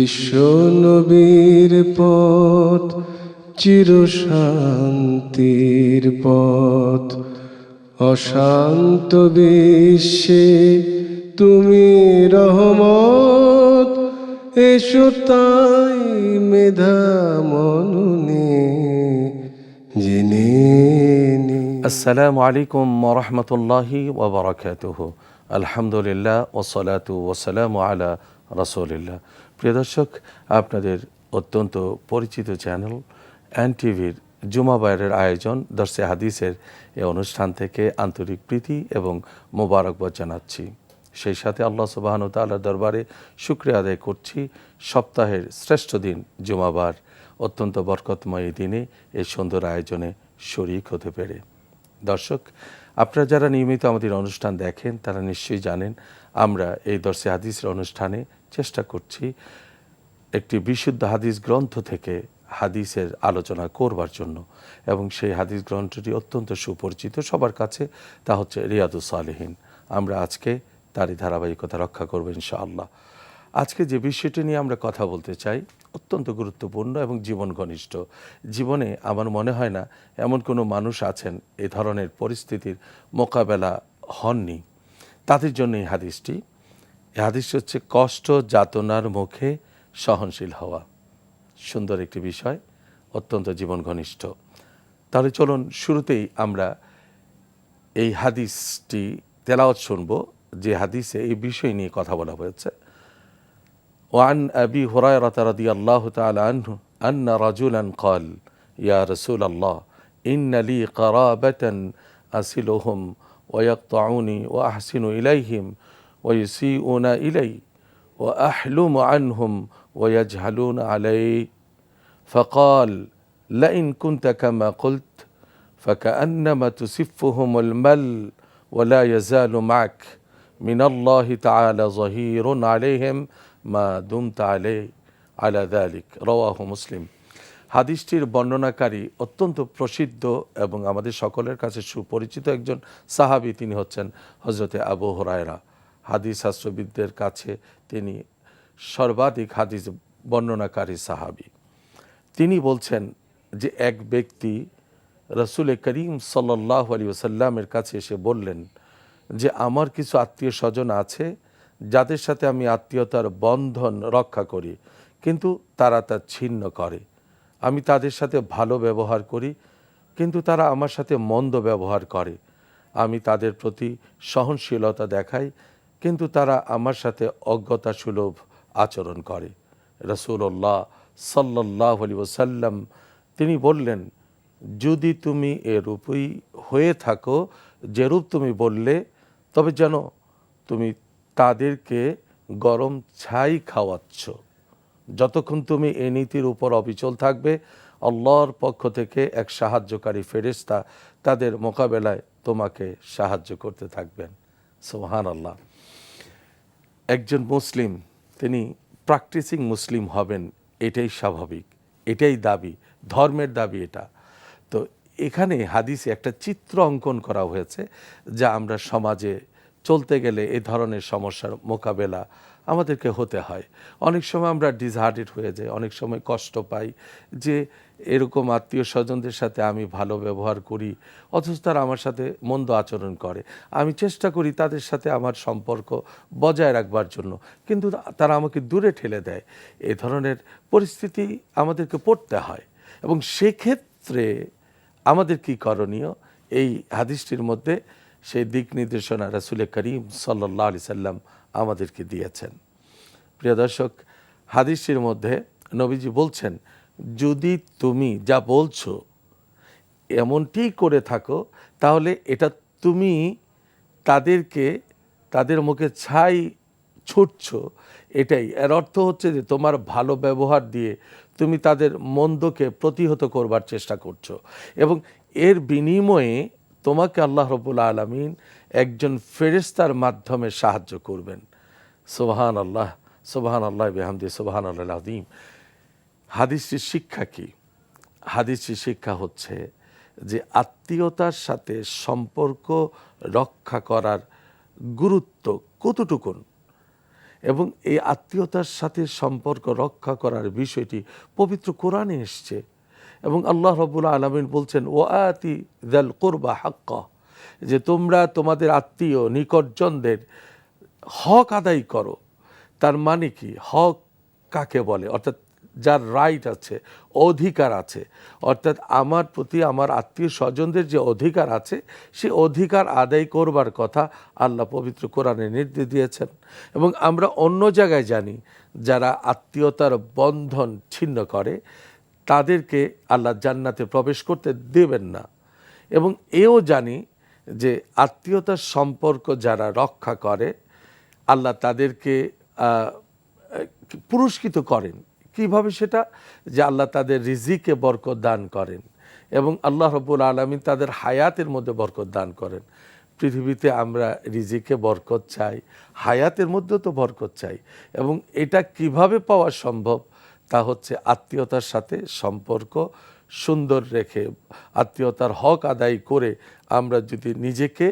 বিশ্ব নবীর পথ চিরশান্তির পথ, অশান্ত বিশ্বে তুমি রহমত। এসো তাই মেধা মননে জেনে নি। আসসালামু আলাইকুম ওয়া রাহমাতুল্লাহি ওয়া বারাকাতুহু। আলহামদুলিল্লাহ ওয়াসসালাতু ওয়াসসালামু আলা রাসূলিল্লাহ। প্রিয় দর্শক, আপনাদের অত্যন্ত পরিচিত চ্যানেল এনটিভির জুমা বাইরের আয়োজন দর্শে হাদিসের এই অনুষ্ঠান থেকে আন্তরিক প্রীতি এবং মোবারকবাদ জানাচ্ছি। সেই সাথে আল্লাহ সুবহানাহু ওয়া তাআলার দরবারে শুকরিয়া আদায় করছি সপ্তাহের শ্রেষ্ঠ দিন জুমাবার অত্যন্ত বরকতময় দিনে এই সুন্দর আয়োজনে শরীক হতে পেরে। দর্শক, আপনারা যারা নিয়মিত আমাদের অনুষ্ঠান দেখেন তারা নিশ্চয়ই জানেন আমরা এই দর্শে হাদিসের অনুষ্ঠানে চেষ্টা করছি একটি বিশুদ্ধ হাদিস গ্রন্থ থেকে হাদিসের আলোচনা করবার জন্য, এবং সেই হাদিস গ্রন্থটি অত্যন্ত সুপরিচিত সবার কাছে, তা হচ্ছে রিয়াদুস সালেহীন। আমরা আজকে তারই ধারাবাহিকতা রক্ষা করব ইনশাআল্লাহ। আজকে যে বিষয়টি নিয়ে আমরা কথা বলতে চাই অত্যন্ত গুরুত্বপূর্ণ এবং জীবন ঘনিষ্ঠ। জীবনে আমার মনে হয় না এমন কোনো মানুষ আছেন এ ধরনের পরিস্থিতির মোকাবেলা হননি, তাদের জন্য এই হাদিসটি হচ্ছে কষ্ট যাতনার মুখে সহনশীল হওয়া। সুন্দর একটি বিষয়, অত্যন্ত জীবন ঘনিষ্ঠ। তাহলে চলুন শুরুতেই আমরা এই হাদিসটি তেলাওয়াত শুনব, যে হাদিসে এই বিষয় নিয়ে কথা বলা হয়েছে। وعن أبي هريرة رضي الله تعالى عنه أن رجلا قال يا رسول الله إن لي قرابة أصلهم ويقطعوني وأحسن إليهم ويسيئون إلي وأحلم عنهم ويجهلون علي فقال لئن كنت كما قلت فكأنما تسفهم المل ولا يزال معك من الله تعالى ظهير عليهم মা দুমতা আলা যালিক। রাওয়াহু মুসলিম। হাদিসটির বর্ণনাকারী অত্যন্ত প্রসিদ্ধ এবং আমাদের সকলের কাছে সুপরিচিত একজন সাহাবী, তিনি হচ্ছেন হযরতে আবু হুরায়রা। হাদিস শাস্ত্রবিদদের কাছে তিনি সর্বাধিক হাদিস বর্ণনাকারী সাহাবী। তিনি বলছেন যে এক ব্যক্তি রাসূল করিম সাল্লাল্লাহু আলাইহি ওয়াসাল্লামের কাছে এসে বললেন যে আমার কিছু আত্মীয় স্বজন আছে যাদের সাথে আমি আত্মীয়তার বন্ধন রক্ষা করি, কিন্তু তারা তা ছিন্ন করে। আমি তাদের সাথে ভালো ব্যবহার করি, কিন্তু তারা আমার সাথে মন্দ ব্যবহার করে। আমি তাদের প্রতি সহনশীলতা দেখাই, কিন্তু তারা আমার সাথে অজ্ঞতাসুলভ আচরণ করে। রাসূলুল্লাহ সাল্লাল্লাহু আলাইহি ওয়াসাল্লাম তিনি বললেন, যদি তুমি এরূপই হয়ে থাকো যেরূপ তুমি বললে, তবে যেন তুমি তাদেরকে গরম ছাই খাওয়াচ্ছ। যতক্ষণ তুমি এই নীতির উপর অবিচল থাকবে, আল্লাহর পক্ষ থেকে এক সাহায্যকারী ফেরেশতা তাদের মোকাবেলায় তোমাকে সাহায্য করতে থাকবেন। সুবহানাল্লাহ। একজন মুসলিম তিনি প্র্যাকটিসিং মুসলিম হবেন, এটাই স্বাভাবিক, এটাই দাবি, ধর্মের দাবি এটা। তো এখানে হাদিসে একটা চিত্র অঙ্কন করা হয়েছে, যা আমরা সমাজে চলতে গেলে এই ধরনের সমস্যার মোকাবেলা আমাদেরকে হতে হয়। অনেক সময় আমরা ডিসহার্টেড হয়ে যাই, অনেক সময় কষ্ট পাই যে এরকম আত্মীয় স্বজনদের সাথে আমি ভালো ব্যবহার করি, অথচ তারা আমার সাথে মন্দ আচরণ করে। আমি চেষ্টা করি তাদের সাথে আমার সম্পর্ক বজায় রাখবার জন্য, কিন্তু তারা আমাকে দূরে ঠেলে দেয়। এ ধরনের পরিস্থিতি আমাদেরকে পড়তে হয়, এবং সেক্ষেত্রে আমাদের কি করণীয়, এই হাদিসটির মধ্যে সেই দিক নির্দেশনা রাসূল করিম সাল্লাল্লাহু আলাইহি সাল্লাম আমাদেরকে দিয়েছেন। প্রিয় দর্শক, হাদিসটির মধ্যে নবীজি বলছেন, যদি তুমি যা বলছো এমনটি করে থাকো, তাহলে এটা তুমি তাদেরকে তাদের মুখে ছাই ছুটছো, এটাই এর অর্থ হচ্ছে যে তোমার ভালো ব্যবহার দিয়ে তুমি তাদের মন্দকে প্রতিহত করবার চেষ্টা করছো, এবং এর বিনিময়ে তোমাকে আল্লাহ রাব্বুল আলামিন একজন ফেরেশতার মাধ্যমে সাহায্য করবেন। সুবহানাল্লাহ, সুবহানাল্লাহ বিহামদি, সুবহানাল্লাহিল আযীম। হাদিসটির শিক্ষা কি? হাদিসটির শিক্ষা হচ্ছে যে আত্মীয়তার সাথে সম্পর্ক রক্ষা করার গুরুত্ব কতটুকুন, এবং এই আত্মীয়তার সাথে সম্পর্ক রক্ষা করার বিষয়টি পবিত্র কোরআনে এসছে। এবং আল্লাহ রাব্বুল আলামিন বলছেন ওয়াতি যাল কুরবা হাক্কা, যে তোমরা তোমাদের আত্মীয় নিকটজনদের হক আদায় করো। তার মানে কি? হক কাকে বলে? অর্থাৎ যার রাইট আছে, অধিকার আছে, অর্থাৎ আমার প্রতি আমার আত্মীয় স্বজনদের যে অধিকার আছে সে অধিকার আদায় করবার কথা আল্লাহ পবিত্র কোরআনে নির্দেশ দিয়েছেন। এবং আমরা অন্য জায়গায় জানি যারা আত্মীয়তার বন্ধন ছিন্ন করে তাদেরকে আল্লাহ জান্নাতে প্রবেশ করতে দেবেন না। এবং এও জানি যে আত্মীয়তার সম্পর্ক যারা রক্ষা করে আল্লাহ তাদেরকে পুরস্কৃত করেন। কিভাবে সেটা? যে আল্লাহ তাদের রিজিকে বরকত দান করেন এবং আল্লাহ রাব্বুল আলামিন তাদের হায়াতের মধ্যে বরকত দান করেন। পৃথিবীতে আমরা রিজিকে বরকত চাই, হায়াতের মধ্যেও তো বরকত চাই। এবং এটা কিভাবে পাওয়া সম্ভব? তা হচ্ছে আত্মীয়তার সাথে সম্পর্ক সুন্দর রেখে, আত্মীয়তার হক আদায় করে আমরা যদি নিজেকে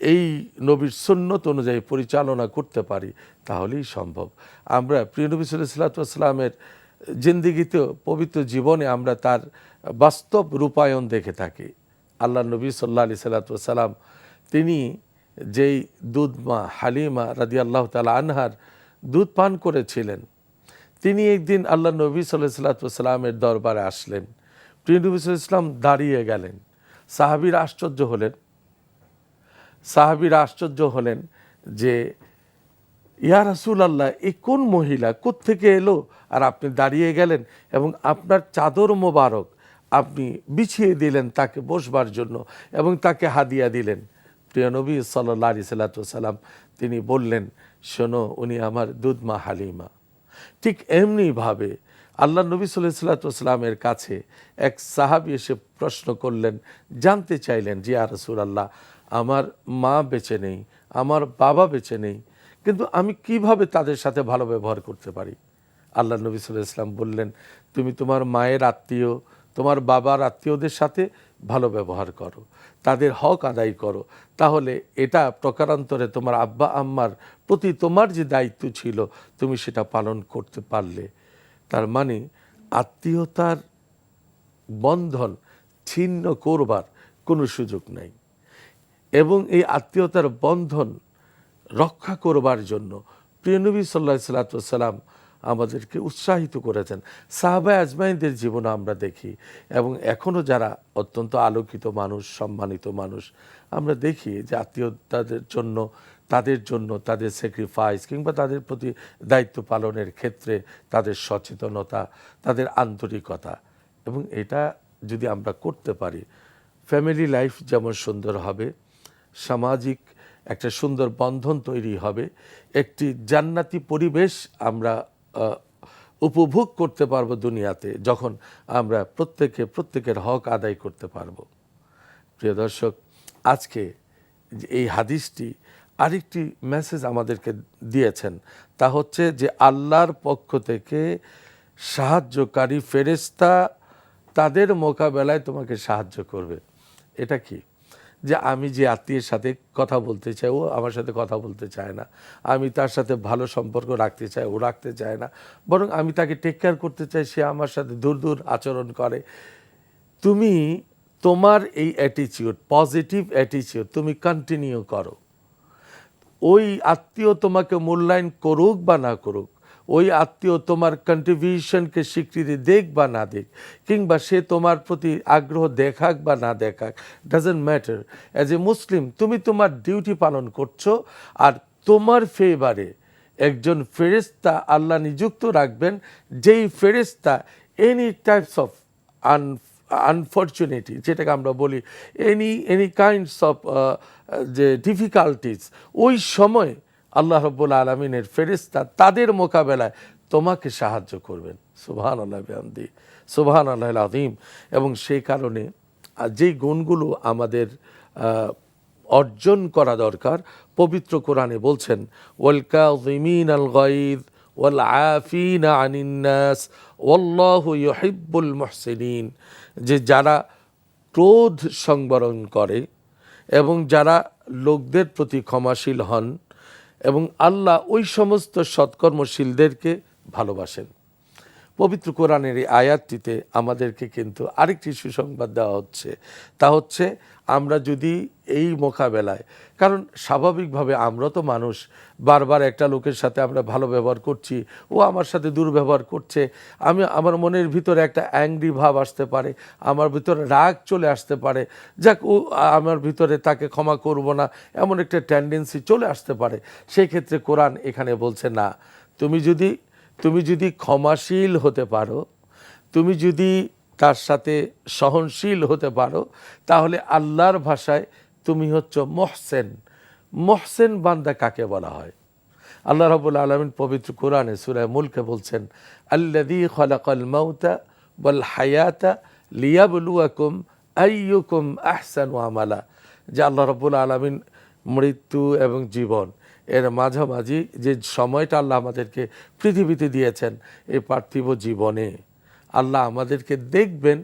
এই নবীর সুন্নত অনুযায়ী পরিচালনা করতে পারি তাহলেই সম্ভব। আমরা প্রিয় নবী সাল্লাল্লাহু আলাইহি ওয়াসাল্লামের জিন্দেগিতেও পবিত্র জীবনে আমরা তার বাস্তব রূপায়ণ দেখে থাকি। আল্লাহ নবী সাল্লাল্লাহু আলাইহি ওয়াসাল্লাম তিনি যেই দুধ মা হালিমা রাদিয়াল্লাহু তাআলা আনহার দুধ পান করেছিলেন, তিনি একদিন আল্লাহ নবী সাল্লাল্লাহু আলাইহি ওয়াসাল্লামের দরবারে আসলেন। প্রিয় নবী সাল্লাল্লাহু আলাইহি ওয়াসাল্লাম দাঁড়িয়ে গেলেন। সাহাবীরা আশ্চর্য হলেন যে ইয়া রাসূলুল্লাহ, এই কোন মহিলা কোত্থেকে এলো আর আপনি দাঁড়িয়ে গেলেন এবং আপনার চাদর মোবারক আপনি বিছিয়ে দিলেন তাকে বসবার জন্য এবং তাকে হাদিয়া দিলেন। প্রিয় নবী সাল্লাল্লাহু আলাইহি ওয়াসাল্লাম তিনি বললেন, শোনো, উনি আমার দুধমা হালিমা। ঠিক এমনিভাবে আল্লাহ নবী সাল্লাল্লাহু আলাইহি ওয়াসাল্লামের কাছে এক সাহাবী এসে প্রশ্ন করলেন, জানতে চাইলেন যে ইয়া রাসূলুল্লাহ, আমার মা বেঁচে নেই, আমার বাবা বেঁচে নেই, কিন্তু আমি কিভাবে তাদের সাথে ভালো ব্যবহার করতে পারি? আল্লাহ নবী সাল্লাল্লাহু আলাইহি ওয়াসাল্লাম বললেন, তুমি তোমার মায়ের আত্মীয়, তোমার বাবার আত্মীয়দের সাথে ভালো ব্যবহার করো, তাদের হক আদায় করো। তাহলে এটা প্রকারান্তরে তোমার আব্বা আম্মার প্রতি তোমার যে দায়িত্ব ছিল তুমি সেটা পালন করতে পারলে। তার মানে আত্মীয়তার বন্ধন ছিন্ন করবার কোনো সুযোগ নাই। এবং এই আত্মীয়তার বন্ধন রক্ষা করবার জন্য প্রিয় নবী সাল্লাল্লাহু আলাইহি ওয়াসাল্লাম আমাদেরকে উৎসাহিত করেছেন। সাহাবায়ে আজমাইনদের জীবনে আমরা দেখি এবং এখনও যারা অত্যন্ত আলোকিত মানুষ, সম্মানিত মানুষ, আমরা দেখি যে তাদের জন্য তাদের স্যাক্রিফাইস কিংবা তাদের প্রতি দায়িত্ব পালনের ক্ষেত্রে তাদের সচেতনতা, তাদের আন্তরিকতা, এবং এটা যদি আমরা করতে পারি ফ্যামিলি লাইফ যেমন সুন্দর হবে, সামাজিক একটা সুন্দর বন্ধন তৈরি হবে, একটি জান্নাতি পরিবেশ আমরা উপভোগ করতে পারবো দুনিয়াতে, যখন আমরা প্রত্যেকের হক আদায় করতে পারবো। প্রিয় দর্শক, আজকে এই হাদিসটি আরেকটি মেসেজ আমাদেরকে দিয়েছেন, তা হচ্ছে যে আল্লাহর পক্ষ থেকে সাহায্যকারী ফেরেশতা তাদের মোকাবেলায় তোমাকে সাহায্য করবে। এটা কি? যে আমি যে আত্মীয়ের সাথে কথা বলতে চাই ও আমার সাথে কথা বলতে চায় না, আমি তার সাথে ভালো সম্পর্ক রাখতে চাই ও রাখতে চায় না, বরং আমি তাকে টেক কেয়ার করতে চাই, সে আমার সাথে দূর আচরণ করে। তুমি তোমার এই অ্যাটিটিউড, পজিটিভ অ্যাটিটিউড তুমি কন্টিনিউ করো। ওই আত্মীয় তোমাকে মূল্যায়ন করুক বা না করুক, ওই আত্মীয় তোমার কন্ট্রিবিউশনকে স্বীকৃতি দেখ বা না দেখ, কিংবা সে তোমার প্রতি আগ্রহ দেখাক বা না দেখাক, ডাজন্ট ম্যাটার। অ্যাজ এ মুসলিম তুমি তোমার ডিউটি পালন করছো, আর তোমার ফেভারে একজন ফেরেশতা আল্লাহ নিযুক্ত রাখবেন, যেই ফেরেশতা এনি টাইপস অফ আনফর্চুনেটি, যেটাকে আমরা বলি এনি কাইন্ডস অফ যে ডিফিকাল্টিস, ওই সময় আল্লাহ রাব্বুল আলামিনের ফেরেশতা তাদের মোকাবেলায় তোমাকে সাহায্য করবেন। সুবহানাল্লাহ বিহামদি, সুবহানাল্লাহিল আযীম। এবং সেই কারণে যেই গুণগুলো আমাদের অর্জন করা দরকার, পবিত্র কোরআনে বলছেন ওয়াল কাযিমিনাল গায়য ওয়াল আফিনা আনিন নাস ওয়াল্লাহু ইউহিব্বুল মুহসিনিন, যে যারা ক্রোধ সংবরণ করে এবং যারা লোকদের প্রতি ক্ষমাশীল হন এবং আল্লাহ ওই সমস্ত সৎকর্মশীলদেরকে ভালোবাসেন। পবিত্র কোরআনের এই আয়াতটিতে আমাদেরকে কিন্তু আরেকটি সুসংবাদ দেওয়া হচ্ছে, তা হচ্ছে আমরা যদি এই মোকাবেলায়, কারণ স্বাভাবিকভাবে আমরা তো মানুষ, বারবার একটা লোকের সাথে আমরা ভালো ব্যবহার করছি, ও আমার সাথে দুর্ব্যবহার করছে, আমার মনের ভিতরে একটা অ্যাংরি ভাব আসতে পারে, আমার ভিতরে রাগ চলে আসতে পারে, যাক ও আমার ভিতরে তাকে ক্ষমা করব না এমন একটা টেন্ডেন্সি চলে আসতে পারে। সেই ক্ষেত্রে কোরআন এখানে বলছে না, তুমি যদি ক্ষমাশীল হতে পারো, তুমি যদি তার সাথে সহনশীল হতে পারো, তাহলে আল্লাহর ভাষায় তুমি হচ্ছ মহসেন। মহসেন বান্দা কাকে বলা হয়? আল্লাহ রাব্বুল আলামিন পবিত্র কোরআনে সূরা মুলকে বলছেন, আল্লাযী খালাকাল মাউতা ওয়াল হায়াতা লিয়াবলুয়াকুম আইয়ুকুম আহসানু আমালা। যে আল্লাহ রাব্বুল আলামিন মৃত্যু এবং জীবন এর মাঝামাঝি যে সময়টা আল্লাহ আমাদেরকে পৃথিবীতে দিয়েছেন, এই পার্থিব জীবনে আল্লাহ আমাদেরকে দেখবেন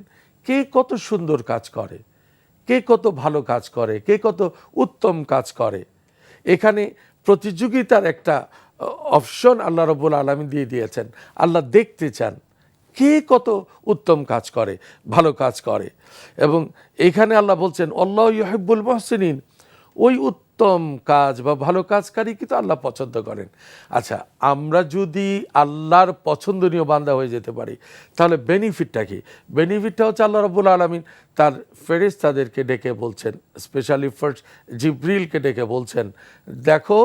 কে কত সুন্দর কাজ করে, কে কত ভালো কাজ করে, কে কত উত্তম কাজ করে। এখানে প্রতিযোগিতার একটা অপশন আল্লাহ রাব্বুল আলামিন দিয়ে দিয়েছেন। আল্লাহ দেখতে চান কে কত উত্তম কাজ করে, ভালো কাজ করে। এবং এখানে আল্লাহ বলছেন আল্লাহু ইউহিব্বুল মুহসিনিন, ওই উত্তম কাজ বা ভালো কাজকারী কিন্তু আল্লাহ পছন্দ করেন। আচ্ছা, আমরা যদি আল্লাহর পছন্দনীয় বান্দা হয়ে যেতে পারি, তাহলে বেনিফিটটা কি? বেনিফিটটা হচ্ছে আল্লাহ রাব্বুল আলামিন তার ফেরেশতাদেরকে ডেকে বলছেন, স্পেশালি ফার্স্ট জিবরিলকে ডেকে বলছেন, দেখো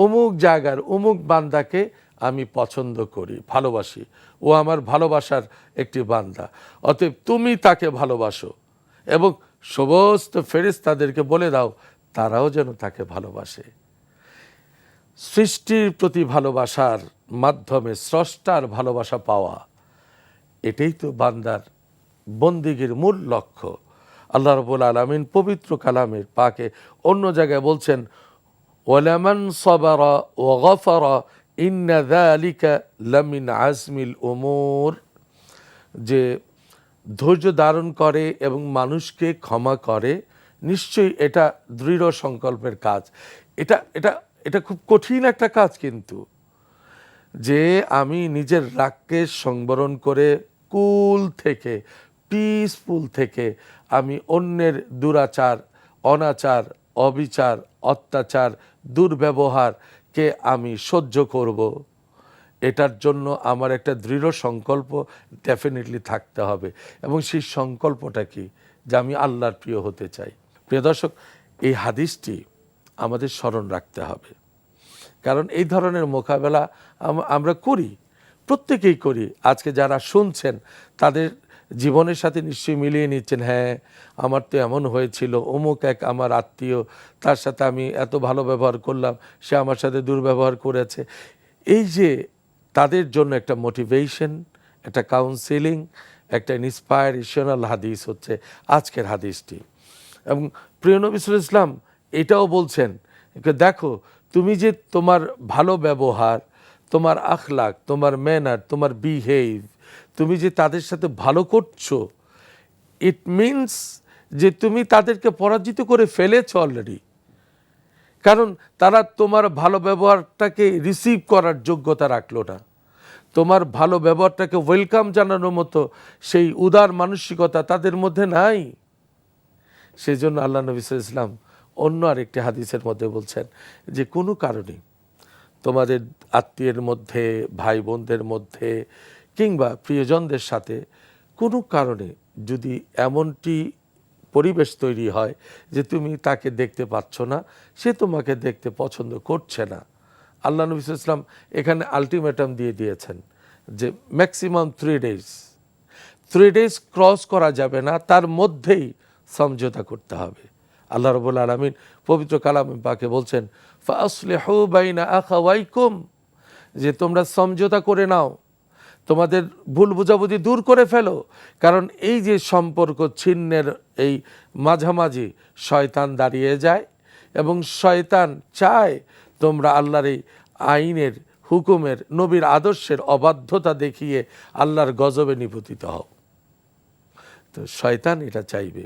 অমুক জায়গার অমুক বান্দাকে আমি পছন্দ করি, ভালোবাসি, ও আমার ভালোবাসার একটি বান্দা, অতএব তুমি তাকে ভালোবাসো এবং সমস্ত ফেরেশতাদেরকে বলে দাও তারাও যেন তাকে ভালোবাসে। সৃষ্টির প্রতি ভালোবাসার মাধ্যমে স্রষ্টার ভালোবাসা পাওয়া, এটাই তো বান্দার বন্দিগির মূল লক্ষ্য। আল্লাহ রাব্বুল আলামিন পবিত্র কালামের পাকে অন্য জায়গায় বলছেন, ওয়ালামান সাবারা ওয়া গাফারা ইন্না যালিকা লামিন আজমিল উমুর, যে ধৈর্য ধারণ করে এবং মানুষকে ক্ষমা করে, নিশ্চয়ই এটা দৃঢ় সংকল্পের কাজ। এটা এটা এটা খুব কঠিন একটা কাজ, কিন্তু যে আমি নিজের রাগকে সংবরণ করে কুল থেকে, পিসফুল থেকে আমি অন্যের দুরাচার, অনাচার, অবিচার, অত্যাচার, দুর্ব্যবহারকে আমি সহ্য করব, এটার জন্য আমার একটা দৃঢ় সংকল্প ডেফিনেটলি থাকতে হবে। এবং সেই সংকল্পটা কি? যে আমি আল্লাহর প্রিয় হতে চাই। প্রিয় দর্শক, এই হাদিসটি আমাদের স্মরণ রাখতে হবে, কারণ এই ধরনের মোকাবেলা আমরা করি, প্রত্যেকেই করি। আজকে যারা শুনছেন তাদের জীবনের সাথে নিশ্চয়ই মিলিয়ে নিচ্ছেন, হ্যাঁ আমার তো এমন হয়েছিল, অমুক এক আমার আত্মীয়, তার সাথে আমি এত ভালো ব্যবহার করলাম, সে আমার সাথে দুর্ব্যবহার করেছে। এই যে তাদের জন্য একটা মোটিভেশন, একটা কাউন্সিলিং, একটা ইন্সপায়ারেশনাল হাদিস হচ্ছে আজকের হাদিসটি। এবং প্রিয় নবী সাল্লাল্লাহু আলাইহি ওয়াসাল্লাম এটাও বলছেন, দেখো তুমি যে তোমার ভালো ব্যবহার, তোমার আখলাক, তোমার ম্যানার, তোমার বিহেভ, তুমি যে তাদের সাথে ভালো করছো, ইট মিনস যে তুমি তাদেরকে পরাজিত করে ফেলেছো অলরেডি। কারণ তারা তোমার ভালো ব্যবহারটাকে রিসিভ করার যোগ্যতা রাখলো না, তোমার ভালো ব্যবহারটাকে ওয়েলকাম জানানোর মতো সেই উদার মানসিকতা তাদের মধ্যে নাই। সেই জন্য আল্লাহ নবী সাল্লাল্লাহু আলাইহি ওয়াসাল্লাম অন্য আরেকটি হাদিসের মধ্যে বলছেন যে কোনো কারণে তোমাদের আত্মীয়ের মধ্যে, ভাই বোনদের মধ্যে কিংবা প্রিয়জনদের সাথে কোনো কারণে যদি এমনটি পরিবেশ তৈরি হয় যে তুমি তাকে দেখতে পাচ্ছ না, সে তোমাকে দেখতে পছন্দ করছে না, আল্লাহ নবী সাল্লাল্লাহু আলাইহি ওয়াসাল্লাম এখানে আলটিমেটাম দিয়ে দিয়েছেন যে ম্যাক্সিমাম 3 ডেজ ক্রস করা যাবে না, তার মধ্যেই সমঝোতা করতে হবে। আল্লাহ রাব্বুল আলামিন পবিত্র কালামে পাকে বলছেন, ফাসলিহু বাইনা আখাওয়াইকুম, যে তোমরা সমঝোতা করে নাও, তোমাদের ভুল বোঝাবুঝি দূর করে ফেলো। কারণ এই যে সম্পর্ক ছিন্নের এই মাঝামাঝি শয়তান দাঁড়িয়ে যায় এবং শয়তান চায় তোমরা আল্লাহর এই আইনের, হুকুমের, নবীর আদর্শের অবাধ্যতা দেখিয়ে আল্লাহর গজবে নিপতিত হও। তো শয়তান এটা চাইবে।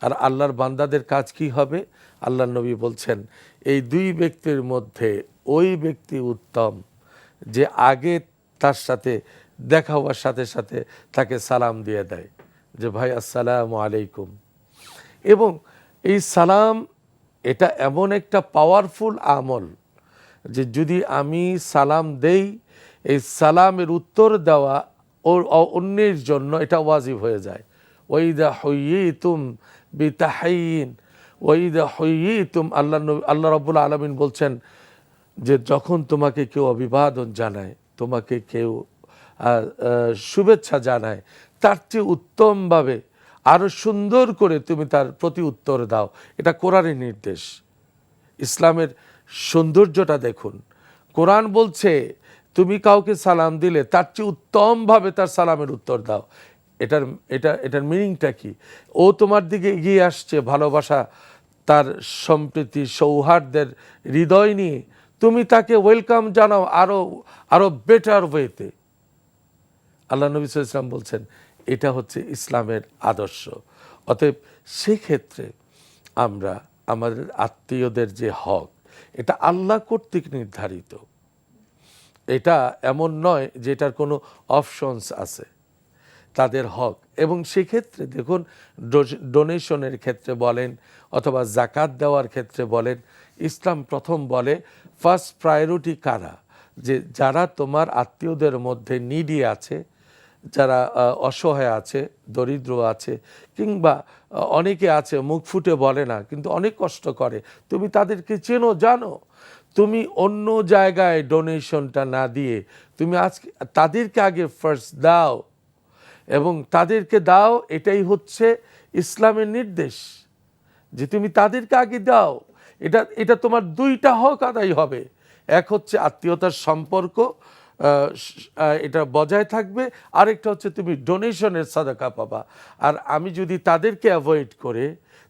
আর আল্লাহর বান্দাদের কাজ কি হবে? আল্লাহ নবী বলছেন, এই দুই ব্যক্তির মধ্যে ওই ব্যক্তি উত্তম যে আগে তার সাথে দেখা হওয়ার সাথে সাথে তাকে সালাম দিয়ে দেয় যে ভাই আসসালামু আলাইকুম। এবং এই সালাম এটা এমন একটা পাওয়ারফুল আমল যে যদি আমি সালাম দেই, এই সালামের উত্তর দেওয়া অন্যের জন্য এটা ওয়াজিব হয়ে যায়। ওয়াইদা হুইয়িতুম বিতাহাইয়িন ওয়াইদা হুইয়িতুম, আল্লাহ রাব্বুল আলামিন বলছেন যে যখন তোমাকে কেউ অভিবাদন জানায়, তোমাকে কেউ শুভেচ্ছা জানায়, তার চেয়ে উত্তমভাবে আরো সুন্দর করে তুমি তার প্রতি উত্তর দাও। এটা কোরআনের নির্দেশ। ইসলামের সৌন্দর্যটা দেখুন। কোরআন বলছে তুমি কাউকে সালাম দিলে তার চেয়ে উত্তমভাবে তার সালামের উত্তর দাও। এটার মিনিংটা কি? ও তোমার দিকে এগিয়ে আসছে ভালোবাসা, তার সম্প্রীতি, সৌহার্দ্যের হৃদয় নিয়ে, তুমি তাকে ওয়েলকাম জানাও আরো বেটার ওয়েতে। আল্লাহ নবী সাল্লাল্লাহু আলাইহি ওয়াসাল্লাম বলছেন এটা হচ্ছে ইসলামের আদর্শ। অতএব সেক্ষেত্রে আমরা আমাদের আত্মীয়দের যে হক, এটা আল্লাহ কর্তৃক নির্ধারিত। এটা এমন নয় যে এটার কোনো অপশনস আছে, তাদের হক। এবং সেক্ষেত্রে দেখুন, ডোনেশনের ক্ষেত্রে বলেন অথবা জাকাত দেওয়ার ক্ষেত্রে বলেন, ইসলাম প্রথম বলে ফার্স্ট প্রায়োরিটি কারা? যে যারা তোমার আত্মীয়দের মধ্যে নিডি আছে, যারা অসহায় আছে, দরিদ্র আছে, কিংবা অনেকে আছে মুখ ফুটে বলে না কিন্তু অনেক কষ্ট করে, তুমি তাদেরকে চেনো, জানো, তুমি অন্য জায়গায় ডোনেশনটা না দিয়ে তুমি আজকে তাদেরকে আগে ফার্স্ট দাও এবং তাদেরকে দাও। এটাই হচ্ছে ইসলামের নির্দেশ যে তুমি তাদেরকে আগে দাও। এটা তোমার দুইটা হক আদায় হবে। এক হচ্ছে আত্মীয়তার সম্পর্ক এটা বজায় থাকবে, আরেকটা হচ্ছে তুমি ডোনেশনের সাদাকা পাবা। আর আমি যদি তাদেরকে অ্যাভয়েড করে,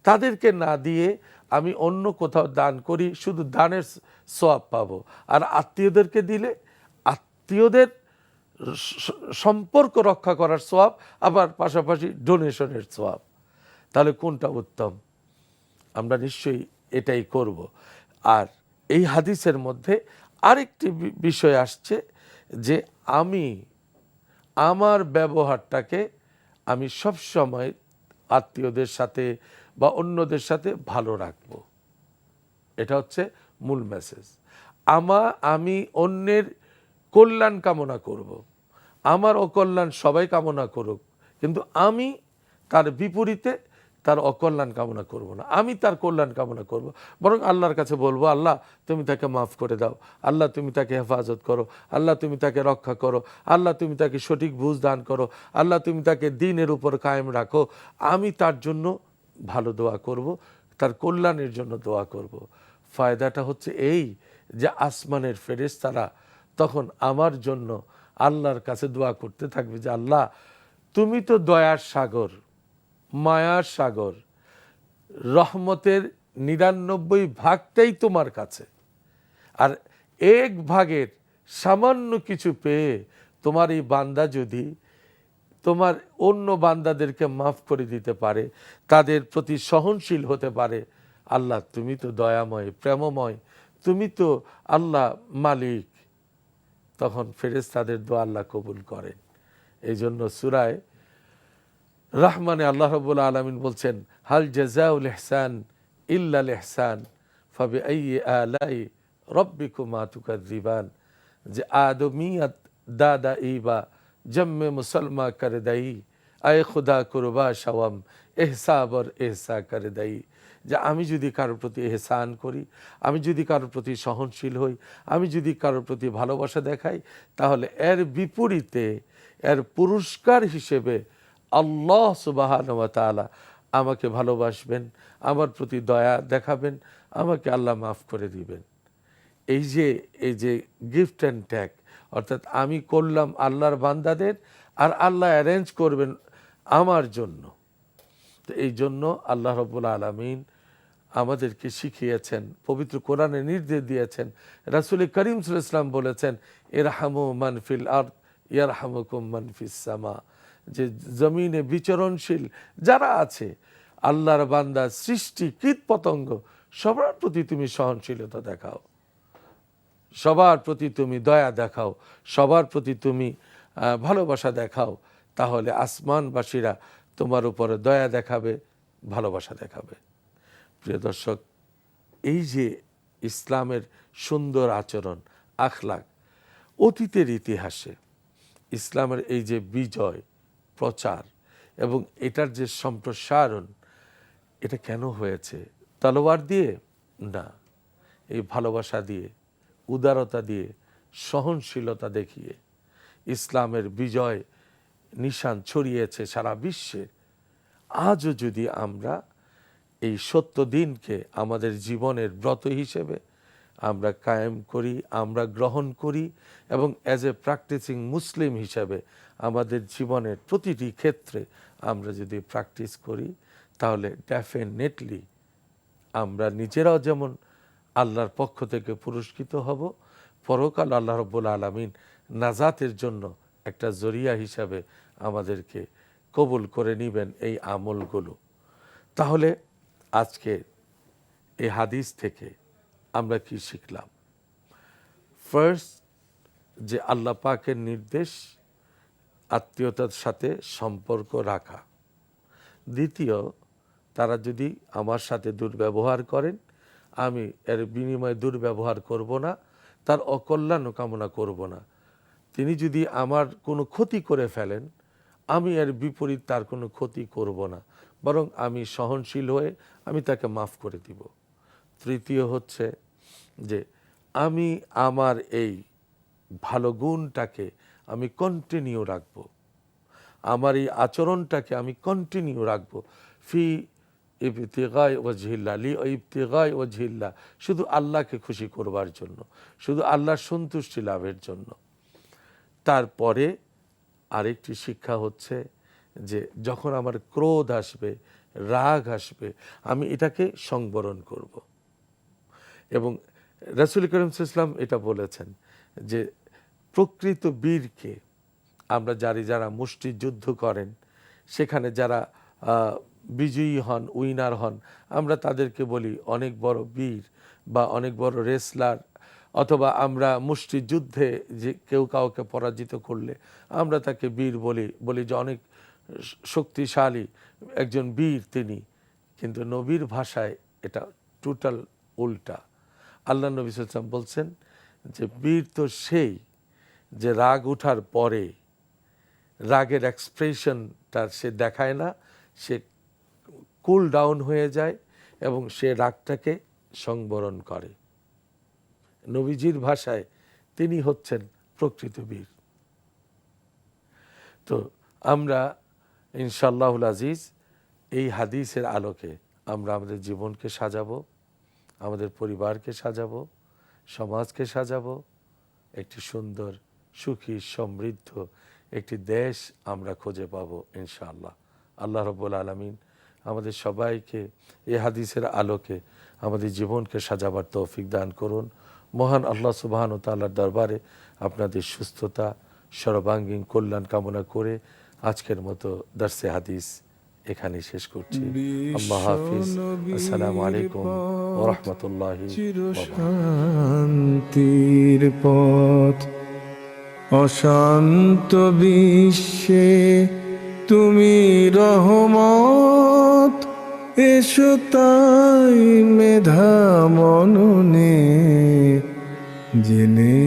তাদেরকে না দিয়ে আমি অন্য কোথাও দান করি, শুধু দানের সওয়াব পাবো। আর আত্মীয়দেরকে দিলে আত্মীয়দের সম্পর্ক রক্ষা করার সওয়াব, আবার পাশাপাশি ডোনেশনের সওয়াব। তাহলে কোনটা উত্তম? আমরা নিশ্চয়ই এটাই করব। আর এই হাদিসের মধ্যে আরেকটি বিষয় আসছে যে আমি আমার ব্যবহারটাকে আমি সব সময় আত্মীয়দের সাথে বা অন্যদের সাথে ভালো রাখব। এটা হচ্ছে মূল মেসেজ। আমি অন্যের কল্যাণ কামনা করব, আমার অকল্যাণ সবাই কামনা করুক, কিন্তু আমি তার বিপরীতে তার অকল্যাণ কামনা করব না, আমি তার কল্যাণ কামনা করব। বরং আল্লাহর কাছে বলবো, আল্লাহ তুমি তাকে মাফ করে দাও, আল্লাহ তুমি তাকে হেফাজত করো, আল্লাহ তুমি তাকে রক্ষা করো, আল্লাহ তুমি তাকে সঠিক বুঝ দান করো, আল্লাহ তুমি তাকে দ্বীনের উপর কায়েম রাখো। আমি তার জন্য ভালো দোয়া করব, তার কল্যাণের জন্য দোয়া করব। ফায়দাটা হচ্ছে এই যে আসমানের ফেরেশতারা তখন আমার জন্য আল্লাহর কাছে দোয়া করতে থাকবে যে আল্লাহ তুমি তো দয়ার সাগর, মায়ার সাগর, রহমতের 99 ভাগটাই তোমার কাছে, আর 1 ভাগের সামান্য কিছু পেয়ে তোমার এই বান্দা যদি তোমার অন্য বান্দাদেরকে মাফ করে দিতে পারে, তাদের প্রতি সহনশীল হতে পারে, আল্লাহ তুমি তো দয়াময়, প্রেমময়, তুমি তো আল্লাহ মালিক। তখন ফেরেশতাদের দোয়া আল্লাহ কবুল করেন। এই জন্য সূরায়ে রহমানে আল্লাহ রাব্বুল আলামিন বলছেন, হাল জাযাউল ইহসান ইল্লাল ইহসান ফাবিআইয়ি আলাই রাব্বিকুমা তুকাযযিবান। যে আদমিয়ত দাদা ইবা জম্মে মুসলমা কর দই, আয়ে খুদা কুরবা শাওয়াম এহসাবর এহসা কর দই। যে আমি যদি কারোর প্রতি এহসান করি, আমি যদি কারোর প্রতি সহনশীল হই, আমি যদি কারোর প্রতি ভালোবাসা দেখাই, তাহলে এর বিপরীতে এর পুরস্কার হিসেবে আল্লাহ সুবহানাহু ওয়া তাআলা আমাকে ভালোবাসবেন, আমার প্রতি দয়া দেখাবেন, আমাকে আল্লাহ মাফ করে দিবেন। এই যে গিফট অ্যান্ড ট্যাগ, অর্থাৎ আমি করলাম আল্লাহর বান্দাদের, আর আল্লাহ অ্যারেঞ্জ করবেন আমার জন্য। তো এই জন্য আল্লাহ রাব্বুল আলামিন আমাদেরকে শিখিয়েছেন, পবিত্র কোরআনে নির্দেশ দিয়েছেন, রাসূল করিম সাল্লাল্লাহু আলাইহি ওয়াসাল্লাম বলেছেন, ইরহামু মান ফিল আরদ ইয়ারহামুকুম মান ফিস সামা। যে জমিনে বিচরণশীল যারা আছে, আল্লাহর বান্দা, সৃষ্টি, কীট পতঙ্গ সবার প্রতি তুমি সহনশীলতা দেখাও, সবার প্রতি তুমি দয়া দেখাও, সবার প্রতি তুমি ভালোবাসা দেখাও, তাহলে আসমানবাসীরা তোমার উপরে দয়া দেখাবে, ভালোবাসা দেখাবে। প্রিয় দর্শক, এই যে ইসলামের সুন্দর আচরণ, আখলাক, অতীতের ইতিহাসে ইসলামের এই যে বিজয়, প্রচার এবং এটার যে সম্প্রসারণ, এটা কেন হয়েছে? তলোয়ার দিয়ে না, এই ভালোবাসা দিয়ে, উদারতা দিয়ে, সহনশীলতা দেখিয়ে ইসলামের বিজয় নিশান ছড়িয়েছে সারা বিশ্বে। আজও যদি আমরা এই সত্য দিনকে আমাদের জীবনের ব্রত হিসেবে আমরা কায়েম করি, আমরা গ্রহণ করি এবং অ্যাজ এ প্র্যাকটিসিং মুসলিম হিসাবে আমাদের জীবনের প্রতিটি ক্ষেত্রে আমরা যদি প্র্যাকটিস করি, তাহলে ডেফিনেটলি আমরা নিজেরাও যেমন আল্লাহর পক্ষ থেকে পুরস্কৃত হব, পরকাল আল্লাহ রাব্বুল আলামিন নাজাতের জন্য একটা জরিয়া হিসাবে আমাদেরকে কবুল করে নেবেন এই আমলগুলো। তাহলে আজকে এই হাদিস থেকে আমরা কি শিখলাম? ফার্স্ট, যে আল্লাহ পাকের নির্দেশ আত্মীয়তার সাথে সম্পর্ক রাখা। দ্বিতীয়, তারা যদি আমার সাথে দুর্ব্যবহার করেন, আমি এর বিনিময়ে দুর্ব্যবহার করব না, তার অকল্যাণ কামনা করব না। তিনি যদি আমার কোনো ক্ষতি করে ফেলেন, আমি এর বিপরীত তার কোনো ক্ষতি করব না, বরং আমি সহনশীল হয়ে আমি তাকে মাফ করে দিব। তৃতীয় হচ্ছে যে আমি আমার এই ভালো গুণটাকে আমি কন্টিনিউ রাখব, আমার এই আচরণটাকে আমি কন্টিনিউ রাখব, ফি ইবতিগাই ওয়াজহিল্লাহ, লি ইবতিগাই ওয়াজহিল্লাহ, শুধু আল্লাহকে খুশি করবার জন্য, শুধু আল্লাহর সন্তুষ্টি লাভের জন্য। তারপরে আরেকটি শিক্ষা হচ্ছে যে যখন আমার ক্রোধ আসবে, রাগ আসবে, আমি এটাকে সংবরণ করব। এবং রাসূল করিম সাল্লাল্লাহু আলাইহি ওয়াসাল্লাম এটা বলেছেন যে প্রকৃত বীরকে আমরা যারা মুষ্টিযুদ্ধ করেন, সেখানে যারা বিজয়ী হন, উইনার হন, আমরা তাদেরকে বলি অনেক বড় বীর বা অনেক বড় রেসলার, অথবা আমরা মুষ্টিযুদ্ধে যে কেউ কাউকে পরাজিত করলে আমরা তাকে বীর বলি যে অনেক শক্তিশালী একজন বীর তিনি। কিন্তু নবীর ভাষায় এটা টোটাল উল্টা। আল্লাহ নবী সাল্লাল্লাহু আলাইহি ওয়াসাল্লাম বলছেন যে বীর তো সেই যে রাগ ওঠার পরে রাগের এক্সপ্রেশনটা সে দেখায় না, সে কুল ডাউন হয়ে যায় এবং সে রাগটাকে সংবরণ করে। নবীজির ভাষায় তিনি হচ্ছেন প্রকৃত বীর। তো আমরা ইনশাআল্লাহুল আজিজ এই হাদিসের আলোকে আমরা আমাদের জীবনকে সাজাবো, আমাদের পরিবারকে সাজাবো, সমাজকে সাজাবো, একটি সুন্দর, সুখী, সমৃদ্ধ একটি দেশ আমরা খুঁজে পাবো ইনশাআল্লাহ। আল্লাহ রাব্বুল আলামিন আমাদের সবাইকে এই হাদিসের আলোকে আমাদের জীবনকে সাজাবার তৌফিক দান করুন। মহান আল্লাহ সুবহানাহু ওয়া তাআলার দরবারে আপনাদের সুস্থতা, সর্বাঙ্গীন কল্যাণ কামনা করে আজকের মতো দর্সে হাদিস এখানে শেষ করছি। আল্লাহ হাফিজ। আসসালামু আলাইকুম ওয়া রাহমাতুল্লাহি ওয়া বারাকাতুহু। শান্তির পথ, অশান্ত বিশ্বে তুমি রহমত, এসো তাই মেধা মননে জেনে